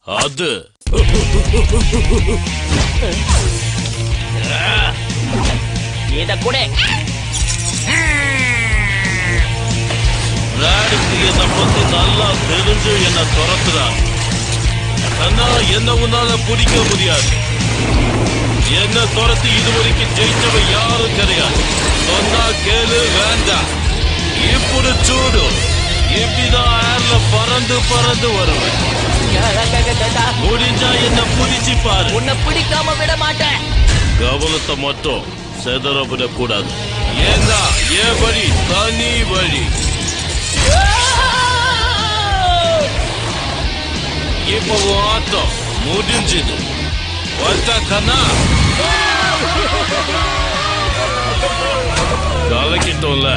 அது இத கூட ராடுக்கு என்னை பத்தி நல்லா தெரிஞ்சு என்ன துரத்துறான். ஆனா என்ன உன்னால பிடிக்க முடியாது. என்ன துரத்தி இதுவரைக்கும் ஜெயிச்சவ யாரும் கிடையாது. சொன்னா கேளு, வேண்டாம். இப்படி சூடு. இப்படிதான் ஏர்ல பறந்து பறந்து வருவேன். முடிஞ்சா என்ன பிடிச்சி பாரு. உன்னை பிடிக்காம விட மாட்டேன். கவனத்தை மட்டும் செதற விடக்கூடாது. ஏன்னா ஏன் வழி தனி வழி. இப்போ ஆட்டம் முடிஞ்சது. வந்தா கண்ணா கலக்கிட்டோம்ல.